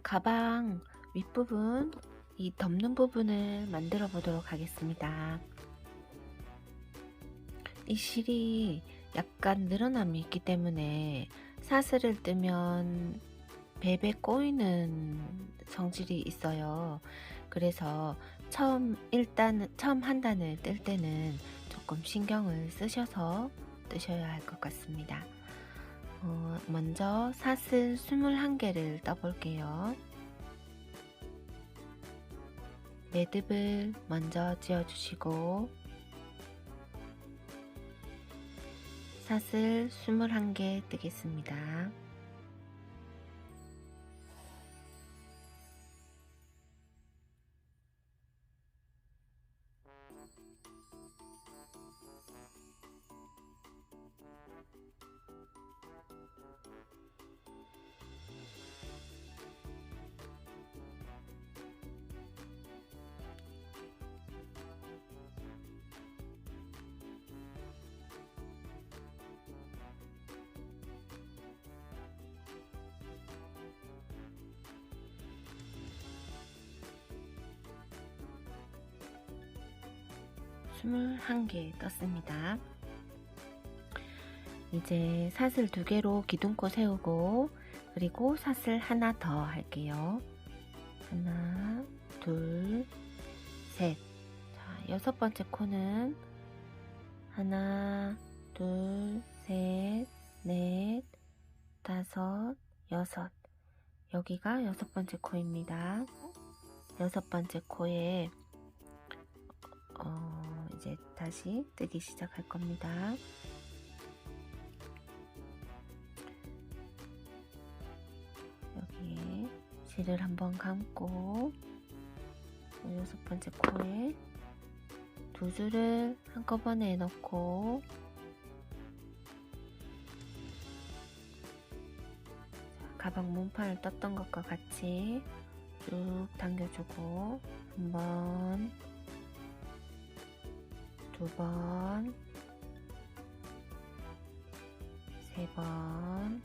가방 윗부분, 이 덮는 부분을 만들어 보도록 하겠습니다. 이 실이 약간 늘어남이 있기 때문에 사슬을 뜨면 벨에 꼬이는 성질이 있어요. 그래서 처음 한 단을 뜰 때는 조금 신경을 쓰셔서 뜨셔야 할 것 같습니다. 먼저 사슬 21개를 떠볼게요. 매듭을 먼저 지어주시고 사슬 21개 뜨겠습니다. 스물한 개 떴습니다. 이제 사슬 2개로 기둥코 세우고 그리고 사슬 하나 더 할게요. 하나, 둘, 셋. 자, 6번째 코는 하나, 둘, 셋, 넷, 다섯, 여섯. 여기가 6번째 코입니다. 6번째 코에 이제 다시 뜨기 시작할 겁니다. 여기에 실을 한번 감고 6번째 코에 2줄을 한꺼번에 넣고 가방 몸판을 떴던 것과 같이 쭉 당겨주고 한 번, 2번, 3번,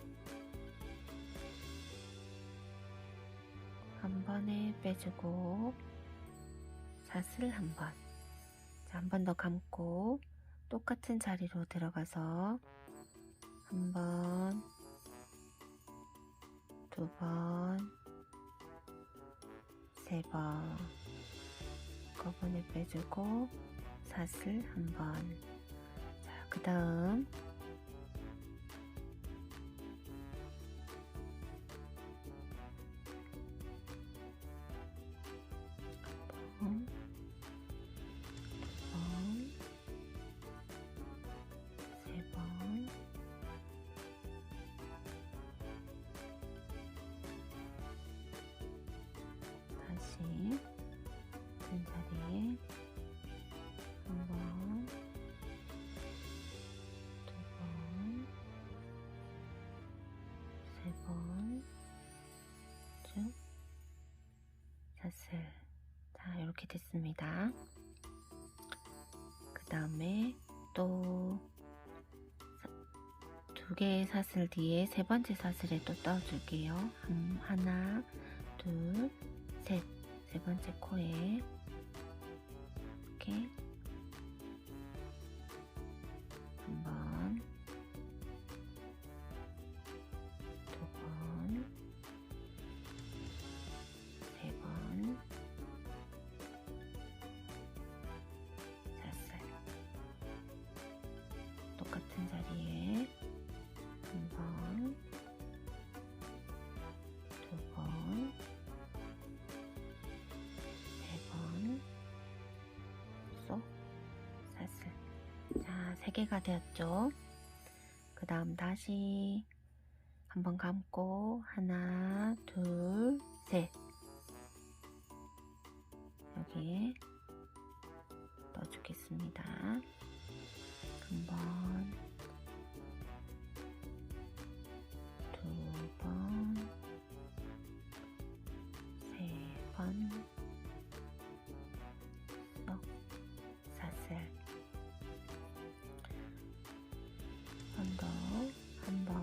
한 번에 빼주고 사슬 한 번. 자, 한 번 더 감고 똑같은 자리로 들어가서 한 번, 2번, 3번, 한꺼번에 빼주고 사슬 한 번. 자, 그 다음 한 번, 2번, 3번, 다시 같은 자리에 한 번, 2번, 3번 쭉 사슬. 자, 이렇게 됐습니다. 그 다음에 또 2개의 사슬 뒤에 3번째 사슬에 또 떠줄게요. 하나, 둘, 셋. 3번째 코에 이렇게 한 번, 2번, 3번 사슬. 똑같은 자리에 한 번, 2번, 3번 쏙 사슬. 자, 3개가 되었죠. 그 다음 다시 한번 감고 하나, 둘, 셋. 여기에 넣어주겠습니다. 한 번, 2번, 3번 쏙 사슬. 한 번 더, 한 번,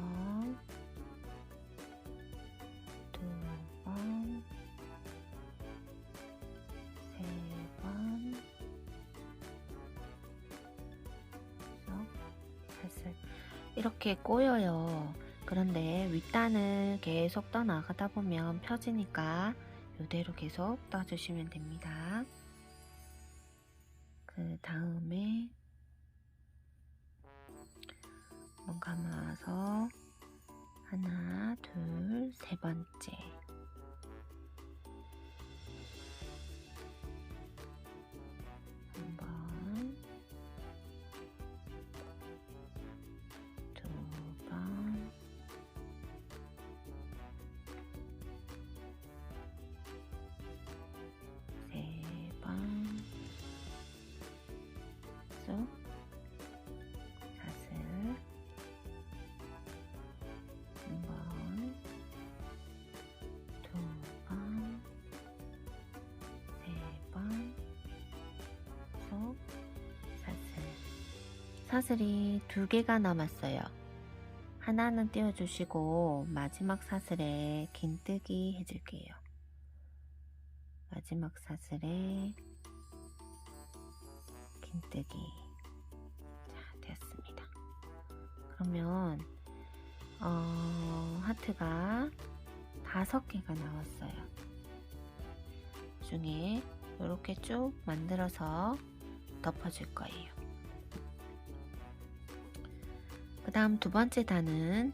이렇게 꼬여요. 그런데 윗단을 계속 떠나가다 보면 펴지니까 이대로 계속 떠주시면 됩니다. 그 다음에 한번 감아서 하나, 둘, 세 번째. 한 번, 두 번, 세 번, 쑥, 사슬, 한 번, 두 번, 세 번, 쑥, 사슬. 사슬이 2개가 남았어요. 하나는 띄워주시고 마지막 사슬에 긴뜨기 해줄게요. 마지막 사슬에 긴뜨기. 자, 되었습니다. 그러면 하트가 5개가 나왔어요. 중에 이렇게 쭉 만들어서 덮어줄 거예요. 그 다음 두 번째 단은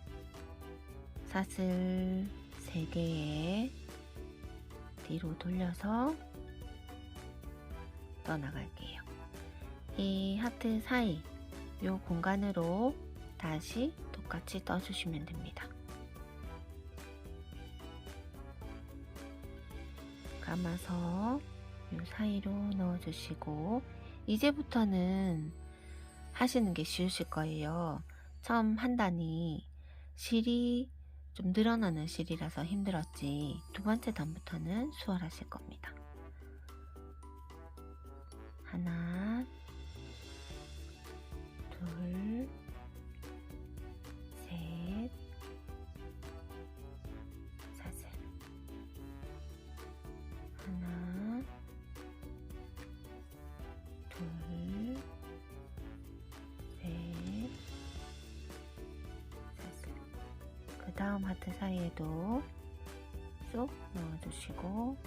사슬 3개에 뒤로 돌려서 떠나갈게요. 이 하트 사이 이 공간으로 다시 똑같이 떠주시면 됩니다. 감아서 이 사이로 넣어주시고 이제부터는 하시는 게 쉬우실 거예요. 처음 한 단이 실이 좀 늘어나는 실이라서 힘들었지 두 번째 단부터는 수월하실 겁니다. 하나, 둘, 셋, 사슬. 하나, 둘, 셋, 사슬. 그 다음 하트 사이에도 쏙 넣어주시고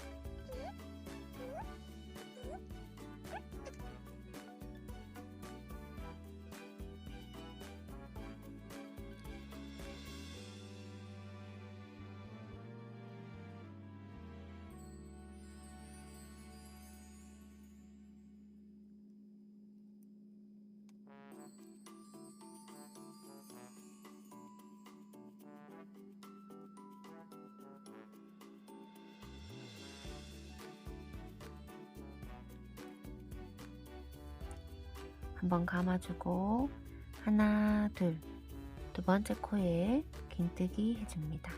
한번 감아주고 하나, 둘, 두 번째 코에 긴뜨기 해줍니다.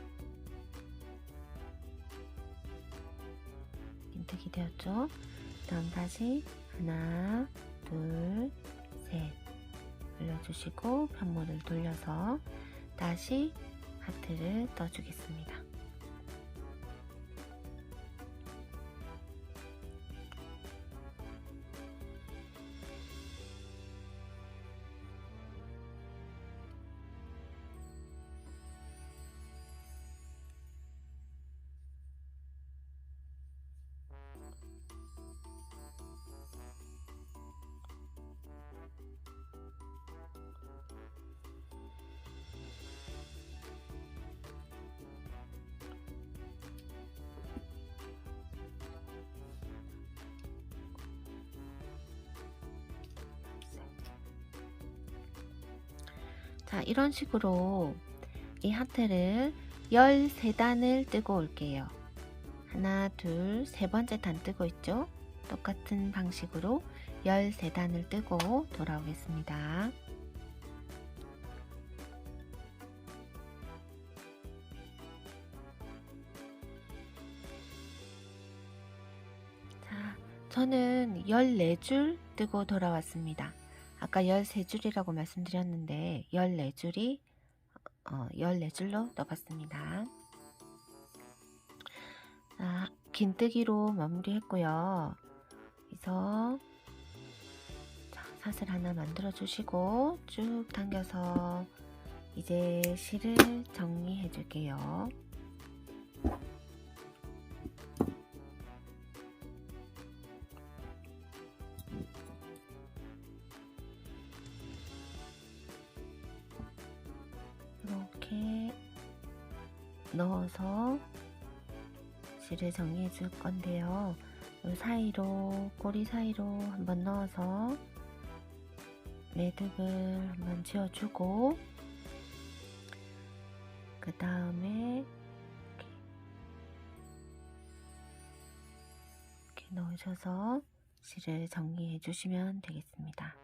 긴뜨기 되었죠? 다음 다시 하나, 둘, 셋 올려주시고 편물을 돌려서 다시 하트를 떠주겠습니다. 자, 이런 식으로 이 하트를 13단을 뜨고 올게요. 하나, 둘, 세 번째 단 뜨고 있죠? 똑같은 방식으로 13단을 뜨고 돌아오겠습니다. 자, 저는 14줄 뜨고 돌아왔습니다. 아까 13줄이라고 말씀드렸는데 14줄이 14줄로 떠봤습니다. 자, 긴뜨기로 마무리했고요. 그래서 자, 사슬 하나 만들어 주시고 쭉 당겨서 이제 실을 정리해 줄게요. 이렇게 넣어서 실을 정리해 줄 건데요. 이 사이로, 꼬리 사이로 한번 넣어서 매듭을 한번 지어주고, 그 다음에 이렇게 넣으셔서 실을 정리해 주시면 되겠습니다.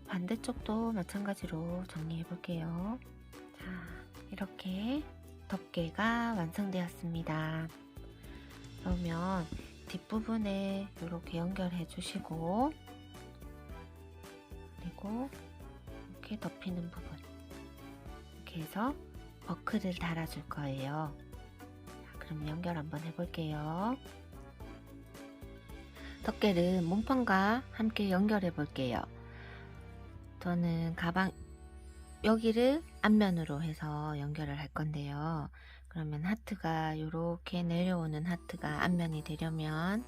반대쪽도 마찬가지로 정리해 볼게요. 자, 이렇게 덮개가 완성되었습니다. 그러면 뒷부분에 이렇게 연결해 주시고, 그리고 이렇게 덮이는 부분 이렇게 해서 버클을 달아 줄 거예요. 자, 그럼 연결 한번 해 볼게요. 덮개를 몸판과 함께 연결해 볼게요. 저는 가방 여기를 앞면으로 해서 연결을 할 건데요. 그러면 하트가 이렇게 내려오는 하트가 앞면이 되려면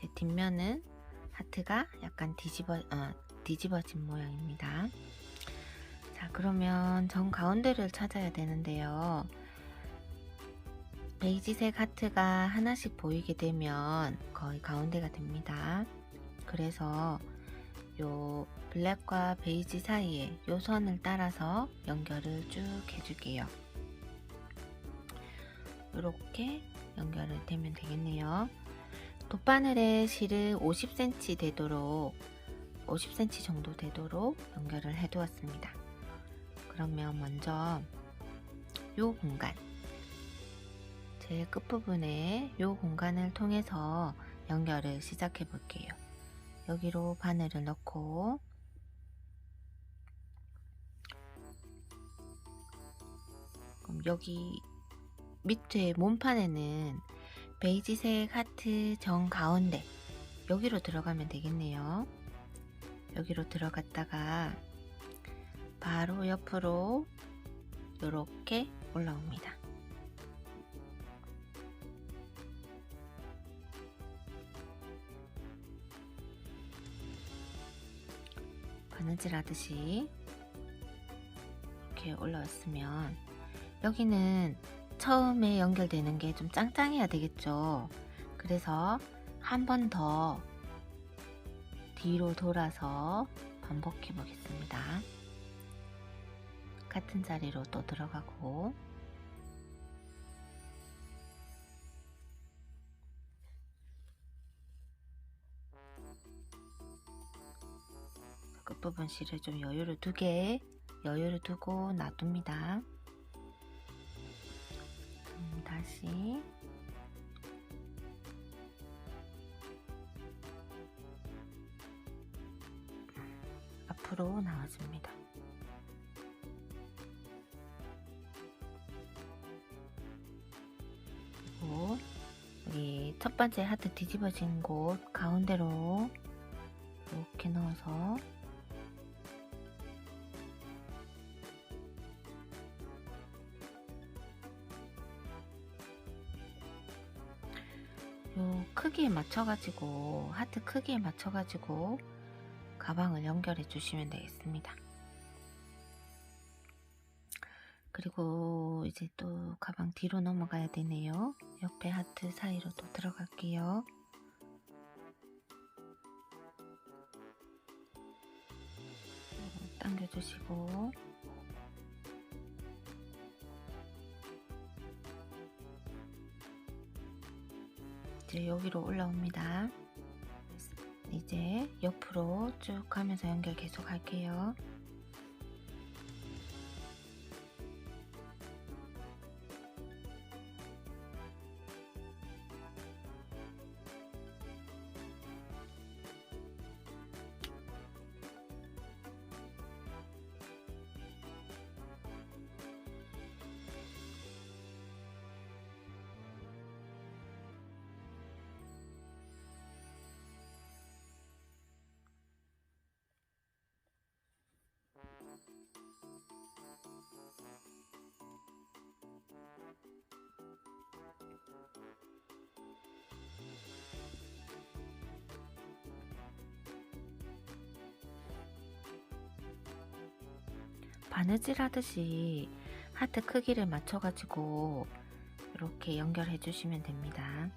제 뒷면은 하트가 약간 뒤집어진 모양입니다. 자, 그러면 정 가운데를 찾아야 되는데요. 베이지색 하트가 하나씩 보이게 되면 거의 가운데가 됩니다. 그래서 요 블랙과 베이지 사이에 요 선을 따라서 연결을 쭉 해줄게요. 이렇게 연결을 되면 되겠네요. 돗바늘에 실을 50cm 되도록 50cm 정도 되도록 연결을 해 두었습니다. 그러면 먼저 요 공간, 제일 끝부분에 요 공간을 통해서 연결을 시작해 볼게요. 여기로 바늘을 넣고, 그럼 여기 밑에 몸판에는 베이지색 하트 정 가운데 여기로 들어가면 되겠네요. 여기로 들어갔다가 바로 옆으로 이렇게 올라옵니다. 바느질 하듯이 이렇게 올라왔으면 여기는 처음에 연결되는 게 좀 짱짱해야 되겠죠. 그래서 한 번 더 뒤로 돌아서 반복해 보겠습니다. 같은 자리로 또 들어가고, 끝부분 실을 좀 여유를 두고 놔둡니다. 다시 앞으로 나와줍니다. 그리고 여기 첫 번째 하트 뒤집어진 곳 가운데로 이렇게 넣어서 요 크기에 맞춰가지고, 하트 크기에 맞춰가지고 가방을 연결해 주시면 되겠습니다. 그리고 이제 또 가방 뒤로 넘어가야 되네요. 옆에 하트 사이로 또 들어갈게요. 당겨주시고, 이제 여기로 올라옵니다. 이제 옆으로 쭉 가면서 연결 계속 할게요. 바느질 하듯이 하트 크기를 맞춰가지고 이렇게 연결해 주시면 됩니다.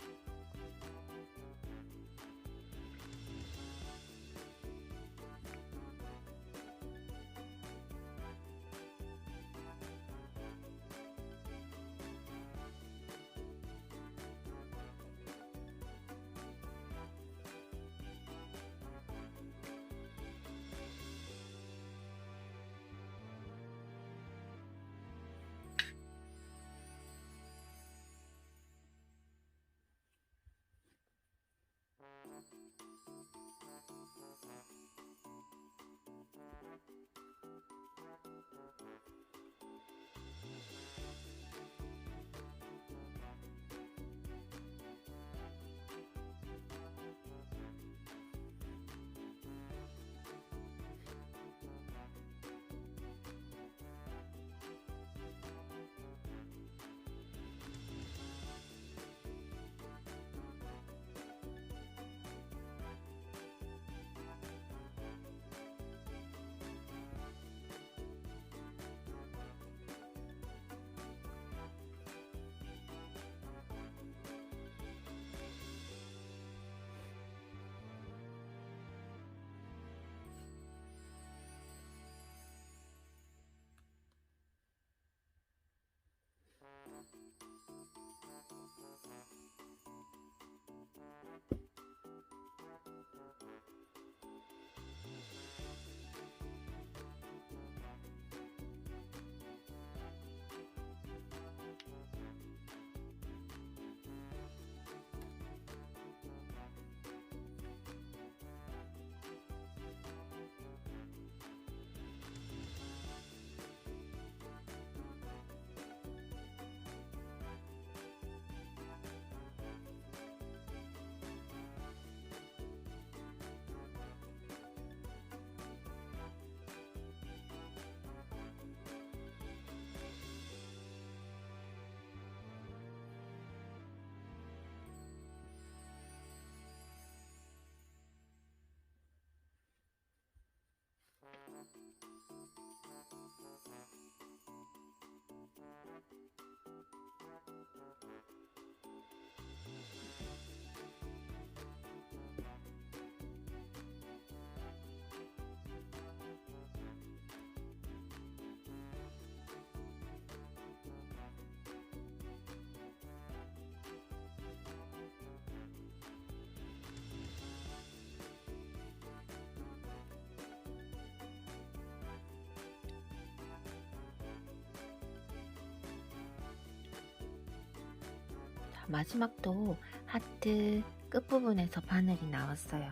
마지막도 하트 끝부분에서 바늘이 나왔어요.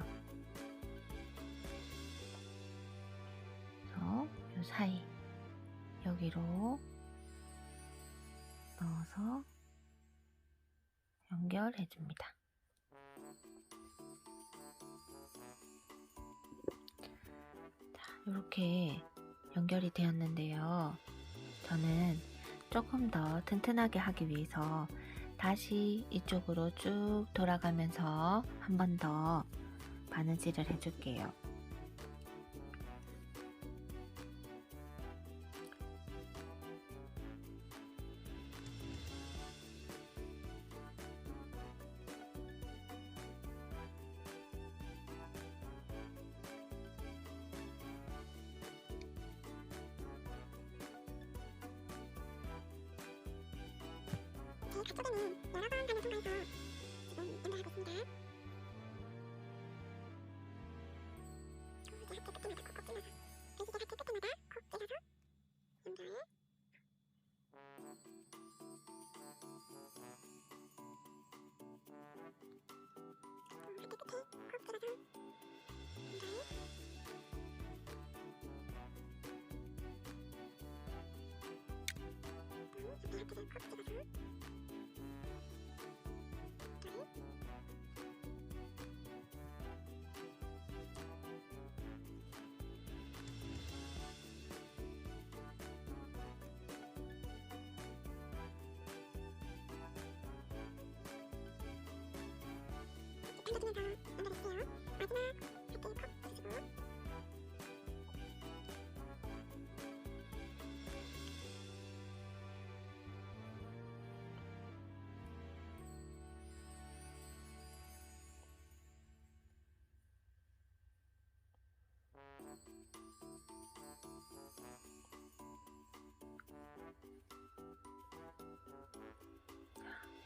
그래서 이 사이 여기로 넣어서 연결해 줍니다. 자, 이렇게 연결이 되었는데요. 저는 조금 더 튼튼하게 하기 위해서 다시 이쪽으로 쭉 돌아가면서 한 번 더 바느질을 해줄게요. 앞쪽에는 여러 번 바늘 통과해서 지금 연결하고 있습니다. 이제 하트 끝에마다 콕콕 찔러서 베이직의 하트 끝에마다 콕 찔러서 연결. 하트 끝에 콕 찔러서 연결. 옆에 하트를 콕 찔러서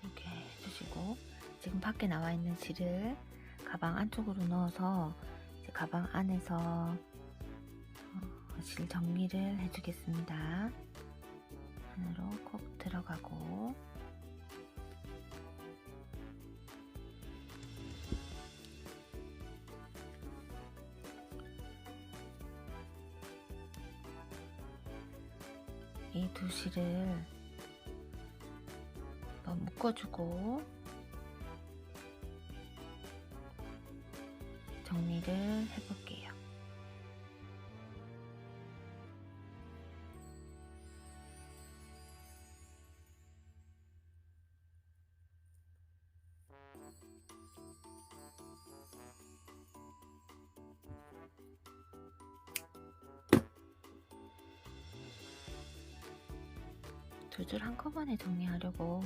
이렇게 해주시고, 지금 밖에 나와 있는 실을 가방 안쪽으로 넣어서 이제 가방 안에서 실 정리를 해주겠습니다. 안으로 콕 들어가고, 이 두 실을 한번 묶어주고 정리를 해볼게요. 두 줄 한꺼번에 정리하려고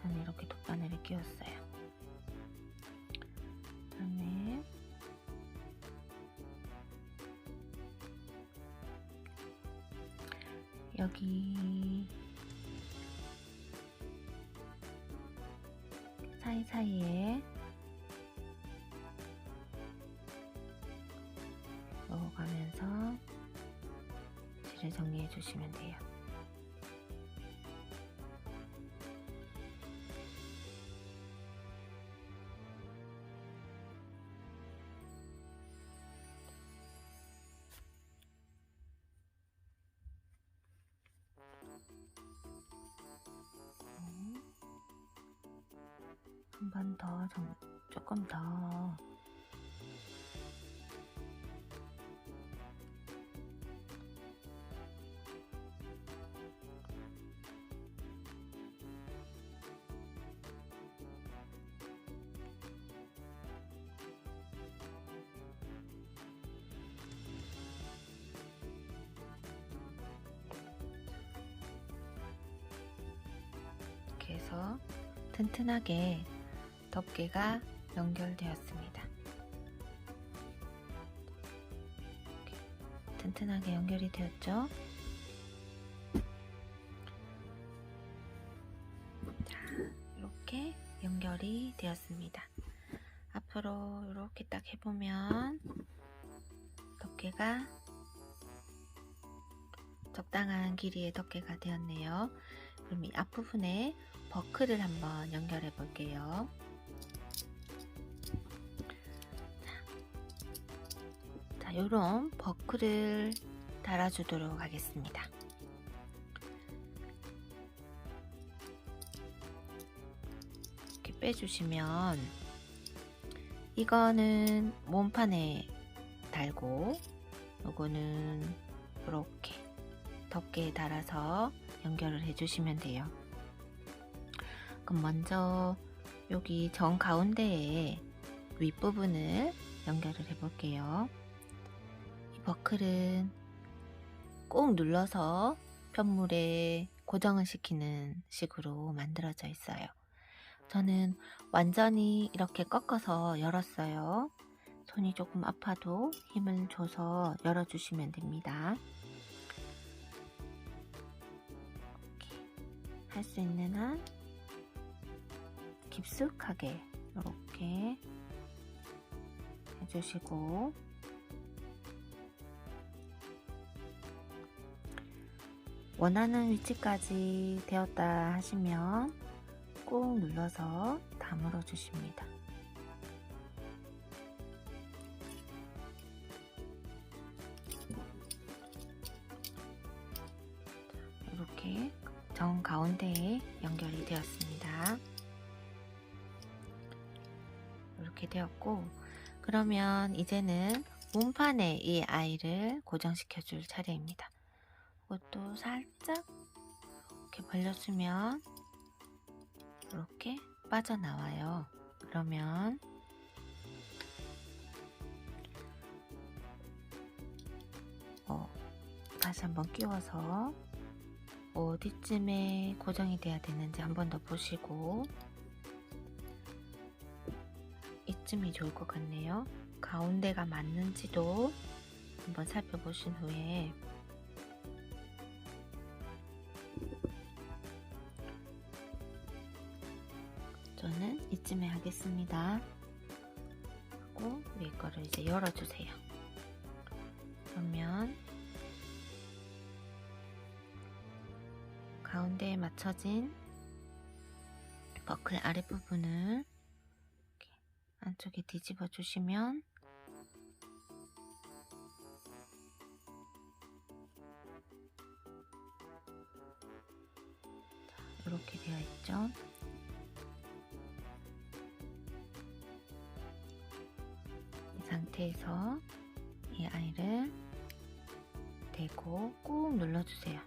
저는 이렇게 돗바늘을 끼웠어요. 그다음에 여기 사이사이에 넣어가면서 실을 정리해 주시면 돼요. 한 번 더, 조금 더. 이렇게 해서 튼튼하게 덮개가 연결되었습니다. 이렇게 튼튼하게 연결이 되었죠? 자, 이렇게 연결이 되었습니다. 앞으로 이렇게 딱 해보면 덮개가 적당한 길이의 덮개가 되었네요. 그럼 이 앞부분에 버클을 한번 연결해 볼게요. 자, 요런 버클을 달아주도록 하겠습니다. 이렇게 빼주시면 이거는 몸판에 달고 요거는 이렇게 덮개에 달아서 연결을 해주시면 돼요. 그럼 먼저 여기 정 가운데에 윗부분을 연결을 해 볼게요. 이 버클은 꼭 눌러서 편물에 고정을 시키는 식으로 만들어져 있어요. 저는 완전히 이렇게 꺾어서 열었어요. 손이 조금 아파도 힘을 줘서 열어주시면 됩니다. 할 수 있는 한 깊숙하게 이렇게 해주시고, 원하는 위치까지 되었다 하시면 꾹 눌러서 다물어 주십니다. 이렇게 정 가운데에 연결이 되었습니다. 이렇게 되었고, 그러면 이제는 몸판에 이 아이를 고정시켜 줄 차례입니다. 이것도 살짝 이렇게 벌려주면 이렇게 빠져나와요. 그러면 다시 한번 끼워서 어디쯤에 고정이 돼야 되는지 한 번 더 보시고, 이쯤이 좋을 것 같네요. 가운데가 맞는지도 한번 살펴보신 후에 이쯤에 하겠습니다. 하고 위에 거를 이제 열어주세요. 그러면 가운데에 맞춰진 버클 아랫부분을 이렇게 안쪽에 뒤집어 주시면 이렇게 되어 있죠. 이 상태에서 이 아이를 대고 꾹 눌러주세요.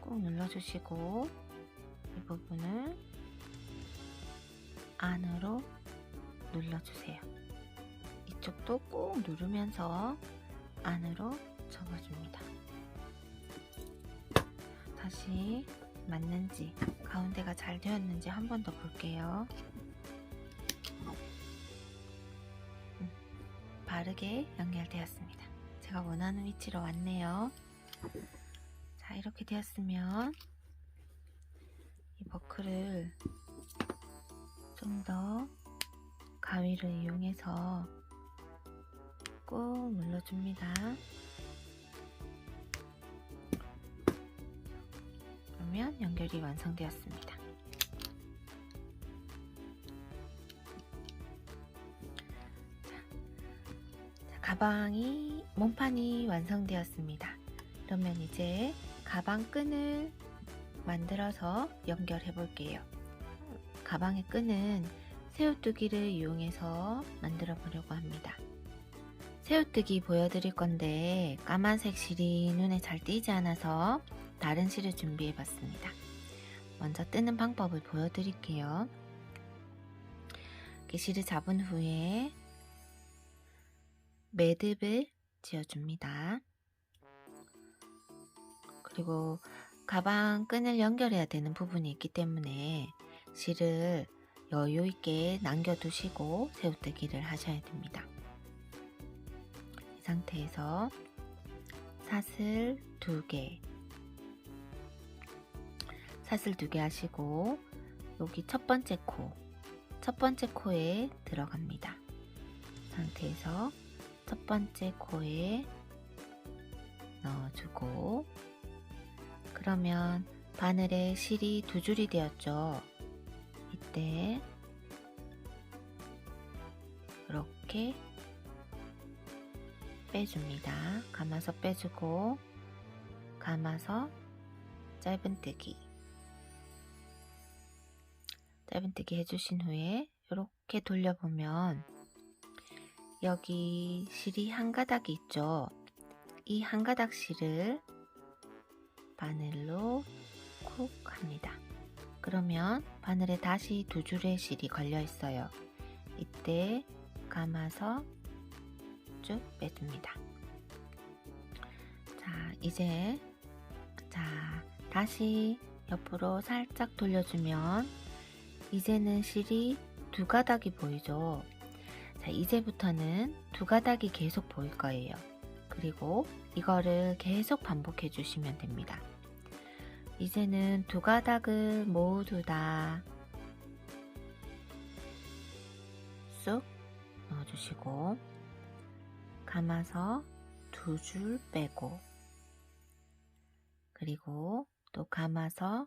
꾹 눌러주시고 이 부분을 안으로 눌러주세요. 이쪽도 꾹 누르면서 안으로 접어줍니다. 다시 맞는지 가운데가 잘 되었는지 한 번 더 볼게요. 바르게 연결되었습니다. 제가 원하는 위치로 왔네요. 자, 이렇게 되었으면 이 버클을 좀 더 가위를 이용해서 꾹 눌러줍니다. 그러면 연결이 완성되었습니다. 자, 가방이 몸판이 완성되었습니다. 그러면 이제 가방 끈을 만들어서 연결해 볼게요. 가방의 끈은 새우뜨기를 이용해서 만들어 보려고 합니다. 새우뜨기 보여드릴 건데 까만색 실이 눈에 잘 띄지 않아서 다른 실을 준비해 봤습니다. 먼저 뜨는 방법을 보여드릴게요. 이렇게 실을 잡은 후에 매듭을 지어줍니다. 그리고 가방 끈을 연결해야 되는 부분이 있기 때문에 실을 여유 있게 남겨두시고 새우뜨기를 하셔야 됩니다. 이 상태에서 사슬 2개 하시고 여기 첫 번째 코에 들어갑니다. 이 상태에서 첫 번째 코에 넣어주고 그러면 바늘에 실이 2줄이 되었죠. 이때 이렇게 빼줍니다. 감아서 빼주고 감아서 짧은뜨기 해주신 후에 이렇게 돌려보면 여기 실이 한 가닥이 있죠. 이 한 가닥 실을 바늘로 쿡 합니다. 그러면 바늘에 다시 2줄의 실이 걸려 있어요. 이때 감아서 쭉 빼줍니다. 자, 이제 다시 옆으로 살짝 돌려주면 이제는 실이 2가닥이 보이죠. 자, 이제부터는 2가닥이 계속 보일 거예요. 그리고 이거를 계속 반복해 주시면 됩니다. 이제는 2가닥을 모두 다 쑥 넣어주시고 감아서 2줄 빼고 그리고 또 감아서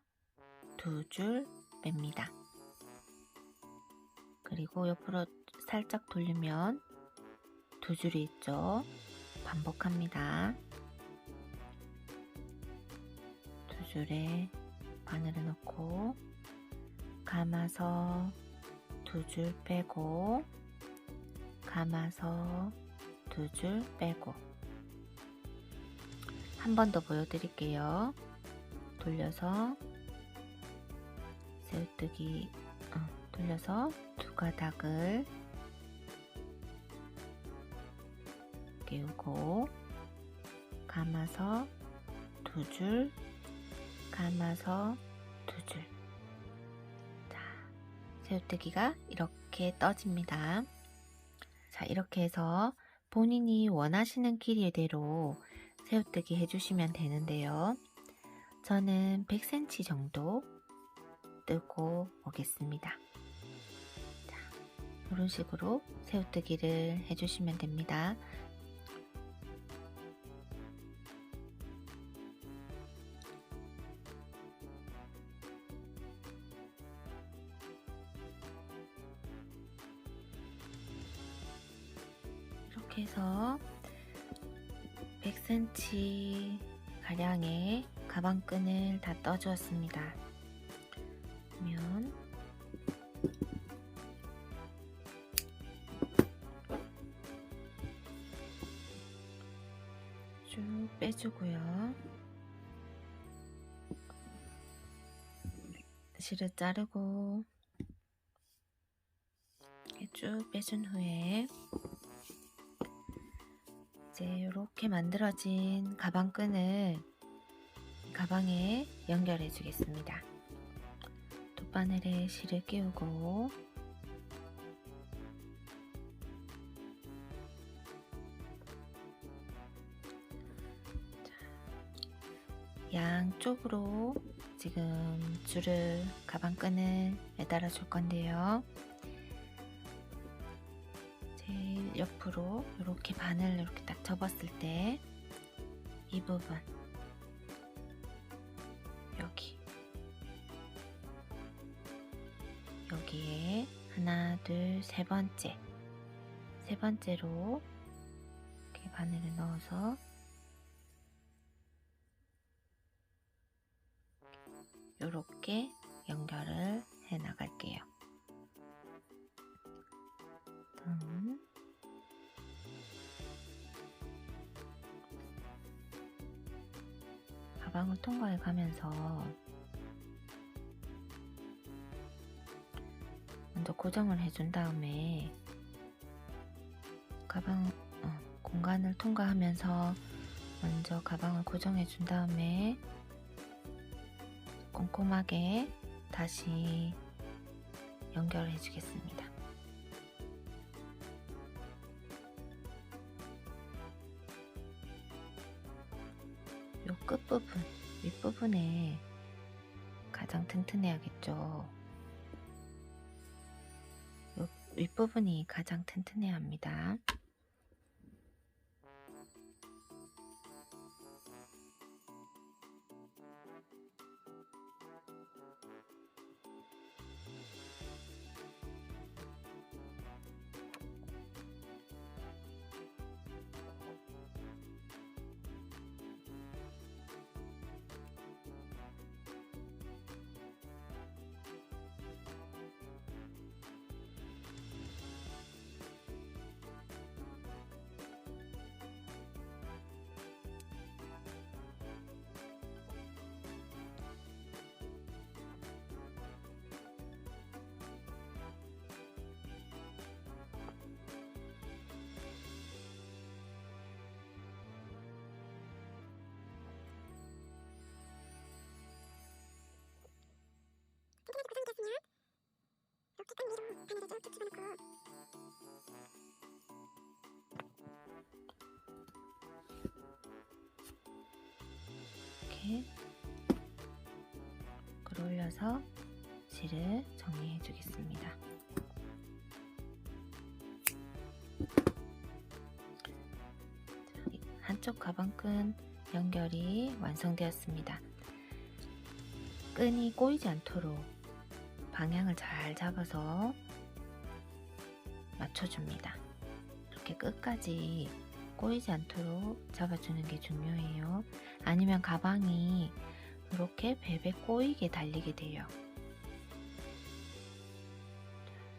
2줄 뺍니다. 그리고 옆으로 살짝 돌리면 2줄이 있죠. 반복합니다. 2줄에 바늘을 넣고 감아서 2줄 빼고 감아서 2줄 빼고 한 번 더 보여드릴게요. 돌려서 새우뜨기 돌려서 2가닥을 끼우고 감아서 2줄 감아서 2줄. 자, 새우뜨기가 이렇게 떠집니다. 자, 이렇게 해서 본인이 원하시는 길이대로 새우뜨기 해주시면 되는데요. 저는 100cm 정도 뜨고 오겠습니다. 이런 식으로 새우뜨기를 해주시면 됩니다. 이렇게 해서 100cm 가량의 가방끈을 다 떠주었습니다. 그러면 쭉 빼주고요. 실을 자르고 이렇게 쭉 빼준 후에 이제 이렇게 만들어진 가방끈을 가방에 연결해 주겠습니다. 돗바늘에 실을 끼우고 양쪽으로 지금 줄을 가방끈을 매달아 줄 건데요. 제일 옆으로 이렇게 바늘 이렇게 딱 접었을 때 이 부분 여기에 하나, 둘, 세 번째로 이렇게 바늘을 넣어서 이렇게 연결을 해 나갈게요. 가방을 통과해 가면서 먼저 고정을 해준 다음에 가방 공간을 통과하면서 먼저 가방을 고정해 준 다음에 꼼꼼하게 다시 연결해 주겠습니다. 요 끝부분, 윗부분에 가장 튼튼해야겠죠. 요 윗부분이 가장 튼튼해야 합니다. 이렇게 끌어올려서 실을 정리해 주겠습니다. 한쪽 가방끈 연결이 완성되었습니다. 끈이 꼬이지 않도록 방향을 잘 잡아서 맞춰줍니다. 이렇게 끝까지 꼬이지 않도록 잡아주는 게 중요해요. 아니면 가방이 이렇게 베베 꼬이게 달리게 돼요.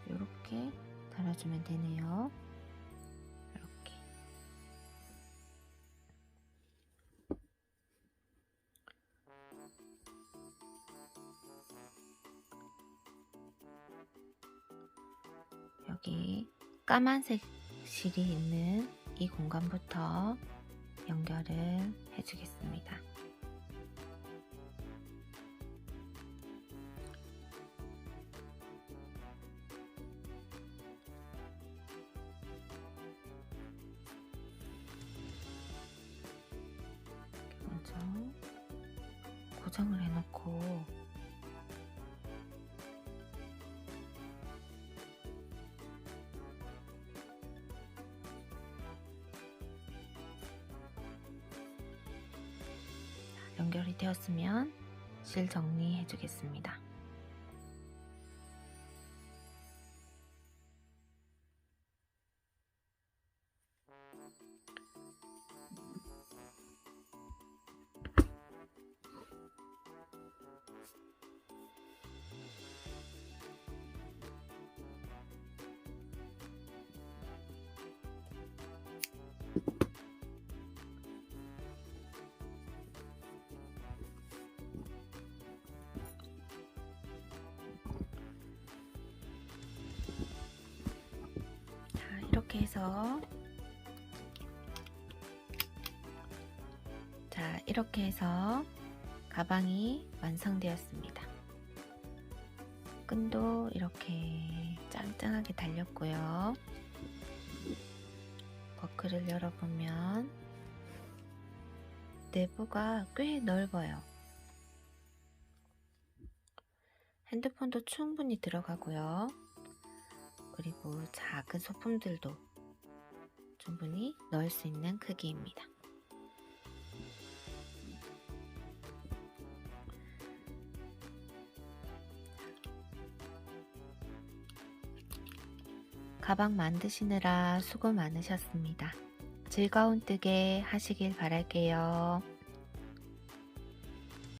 이렇게 달아주면 되네요. 이렇게. 여기 까만색 실이 있는 이 공간부터 연결을 해주겠습니다. 먼저 고정을 해놓고 연결이 되었으면 실 정리해 주겠습니다. 이렇게 해서 이렇게 해서 가방이 완성되었습니다. 끈도 이렇게 짱짱하게 달렸고요. 버클을 열어보면 내부가 꽤 넓어요. 핸드폰도 충분히 들어가고요. 그리고 작은 소품들도 충분히 넣을 수 있는 크기입니다. 가방 만드시느라 수고 많으셨습니다. 즐거운 뜨개 하시길 바랄게요.